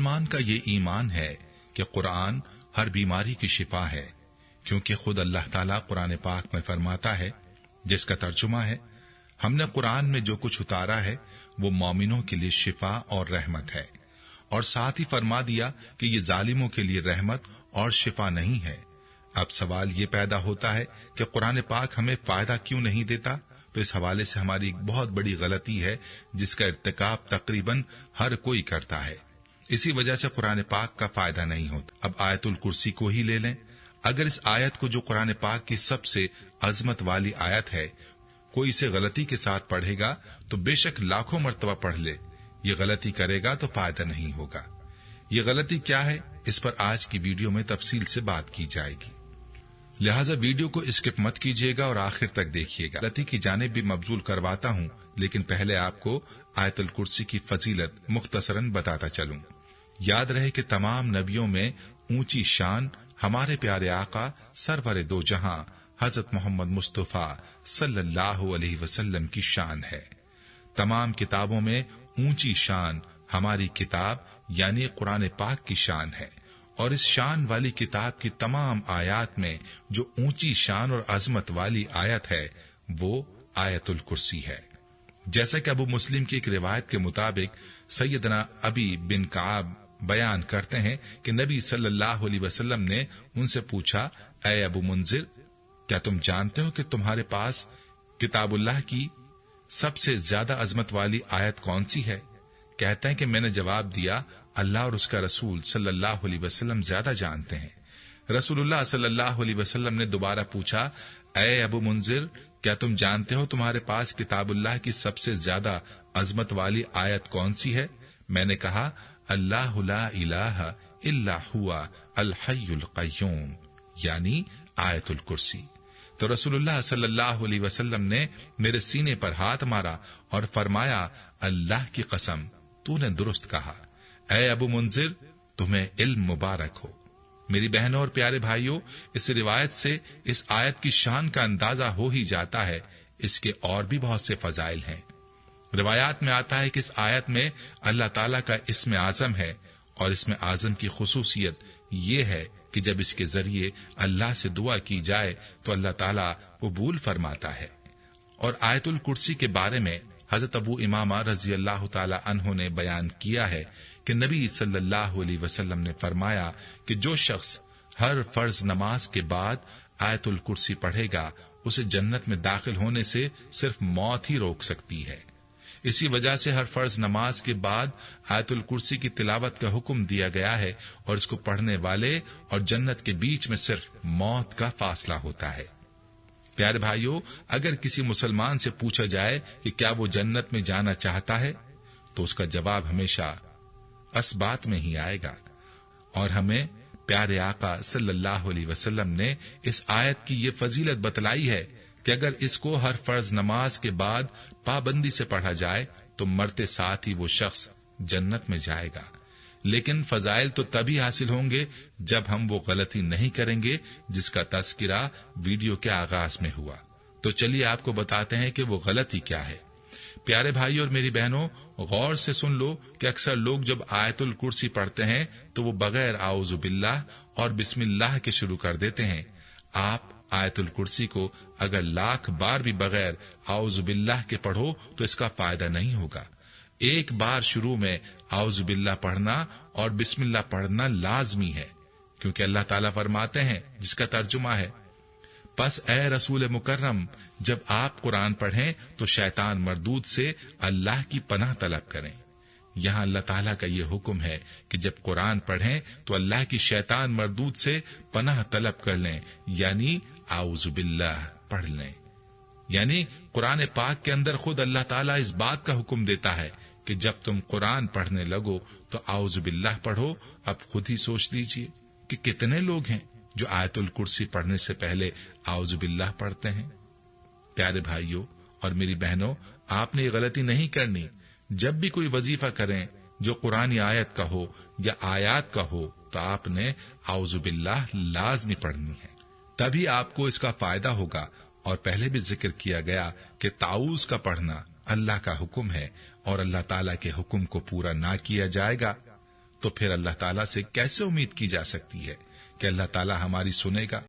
मुसलमान का ये ईमान है कि कुरान हर बीमारी की शिफा है, क्योंकि खुद अल्लाह ताला कुरान पाक में फरमाता है, जिसका तर्जुमा है, हमने कुरान में जो कुछ उतारा है वो मोमिनों के लिए शिफा और रहमत है। और साथ ही फरमा दिया कि ये जालिमों के लिए रहमत और शिफा नहीं है। अब सवाल ये पैदा होता है कि कुरान पाक हमें फायदा क्यों नहीं देता। तो इस हवाले से हमारी एक बहुत बड़ी गलती है, जिसका इर्तिकाब तकरीबन हर कोई करता है। इसी वजह से कुरान पाक का फायदा नहीं होता। अब आयतुल कुर्सी को ही ले लें। अगर इस आयत को, जो कुरान पाक की सबसे अजमत वाली आयत है, कोई इसे गलती के साथ पढ़ेगा तो बेशक लाखों मर्तबा पढ़ ले, ये गलती करेगा तो फायदा नहीं होगा। ये गलती क्या है, इस पर आज की वीडियो में तफसील से बात की जाएगी। लिहाजा वीडियो को स्किप मत कीजिएगा और आखिर तक देखिएगा। गलती की जानिब भी मबजूल करवाता हूँ, लेकिन पहले आपको आयतुल कुर्सी की फजीलत मुख्तसरन बताता चलूं। याद रहे कि तमाम नबियों में ऊंची शान हमारे प्यारे आका सरवर दो जहां हजरत मोहम्मद मुस्तफा सल्लल्लाहु अलैहि वसल्लम की शान है। तमाम किताबों में ऊंची शान हमारी किताब यानी कुरान पाक की शान है। और इस शान वाली किताब की तमाम आयात में जो ऊंची शान और अजमत वाली आयत है वो आयतुल कुर्सी है। जैसा कि अबू मुस्लिम की एक रिवायत के मुताबिक सैयदना अबी बिन काब बयान करते हैं कि नबी सल्लल्लाहु अलैहि वसल्लम ने उनसे पूछा, ऐ अबू मुंजिर, क्या तुम जानते हो कि तुम्हारे पास किताबुल्लाह की सबसे ज्यादा अजमत वाली आयत कौन सी है? कहते हैं कि मैंने जवाब दिया, अल्लाह और उसका रसूल सल्लल्लाहु अलैहि वसल्लम ज्यादा जानते हैं। रसूलुल्लाह सल्लल्लाहु अलैहि वसल्लम ने दोबारा पूछा, ऐ अबू मुंजिर, क्या तुम जानते हो तुम्हारे पास किताबुल्लाह की सबसे ज्यादा अजमत वाली आयत कौन सी है? मैंने कहा, अल्लाहु ला इलाहा इल्ला हुवा अल हय्युल क़य्यूम, यानी आयतुल कुर्सी। तो रसूलुल्लाह सल्लल्लाहु अलैहि वसल्लम ने मेरे सीने पर हाथ मारा और फरमाया, अल्लाह की कसम, तूने दुरुस्त कहा। ऐ अबू मुंजिर, तुम्हें इल्म मुबारक हो। मेरी बहनों और प्यारे भाइयों, इस रिवायत से इस आयत की शान का अंदाजा हो ही जाता है। इसके और भी बहुत से फजाइल हैं। रिवायात में आता है कि इस आयत में अल्लाह ताला का इस्म आजम है, और इस्म आजम की खुसूसियत ये है कि जब इसके जरिए अल्लाह से दुआ की जाए तो अल्लाह ताला कबूल फरमाता है। और आयतुल कुर्सी के बारे में हजरत अबू इमामा रजी अल्लाह ताला अन्हु ने बयान किया है कि नबी सल्लल्लाहु अलैहि वसल्लम ने फरमाया कि जो शख्स हर फर्ज नमाज के बाद आयतुल कुर्सी पढ़ेगा, उसे जन्नत में दाखिल होने से सिर्फ मौत ही रोक सकती है। इसी वजह से हर फर्ज नमाज के बाद आयतुल कुर्सी की तिलावत का हुक्म दिया गया है, और इसको पढ़ने वाले और जन्नत के बीच में सिर्फ मौत का फासला होता है। प्यारे भाइयों, अगर किसी मुसलमान से पूछा जाए कि क्या वो जन्नत में जाना चाहता है, तो उसका जवाब हमेशा असबात में ही आएगा। और हमें प्यारे आका सल्लल्लाहु अलैहि वसल्लम ने इस आयत की ये फजीलत बतलाई है कि अगर इसको हर फर्ज नमाज के बाद पाबंदी से पढ़ा जाए तो मरते साथ ही वो शख्स जन्नत में जाएगा। लेकिन फजाइल तो तभी हासिल होंगे जब हम वो गलती नहीं करेंगे जिसका तज़किरा वीडियो के आगाज में हुआ। तो चलिए आपको बताते हैं कि वो गलती क्या है। प्यारे भाई और मेरी बहनों, गौर से सुन लो कि अक्सर लोग जब आयतुल कुर्सी पढ़ते हैं तो वो बगैर आऊज़ु बिल्लाह और बिस्मिल्लाह के शुरू कर देते हैं। आप आयतुल कुर्सी को अगर लाख बार भी बगैर आऊज़ु बिल्लाह के पढ़ो तो इसका फायदा नहीं होगा। एक बार शुरू में आऊज़ु बिल्लाह पढ़ना और बिस्मिल्लाह पढ़ना लाजमी है, क्योंकि अल्लाह ताला फरमाते हैं, जिसका तर्जुमा है, बस ए रसूल मुकर्रम, जब आप कुरान पढ़ें तो शैतान मरदूद से अल्लाह की पनाह तलब करें। यहाँ अल्लाह ताला का ये हुक्म है कि जब कुरान पढ़ें तो अल्लाह की शैतान मरदूद से पनाह तलब कर लें, यानी आऊज़ु बिल्लाह पढ़ लें। यानी कुरान पाक के अंदर खुद अल्लाह ताला इस बात का हुक्म देता है कि जब तुम कुरान पढ़ने लगो तो आऊज़ु बिल्लाह पढ़ो। अब खुद ही सोच लीजिए कि कितने लोग हैं जो आयतुल कुर्सी पढ़ने से पहले आऊज़ु बिल्लाह पढ़ते हैं। प्यारे भाइयों और मेरी बहनों, आपने ये गलती नहीं करनी। जब भी कोई वजीफा करें जो कुरानी आयत का हो या आयात का हो, तो आपने आऊज़ु बिल्लाह लाज़मी पढ़नी है, तभी आपको इसका फायदा होगा। और पहले भी जिक्र किया गया कि ताऊज़ का पढ़ना अल्लाह का हुक्म है और अल्लाह ताला के हुक्म को पूरा ना किया जाएगा تو پھر اللہ تعالیٰ سے کیسے امید کی جا سکتی ہے کہ اللہ تعالیٰ ہماری سنے گا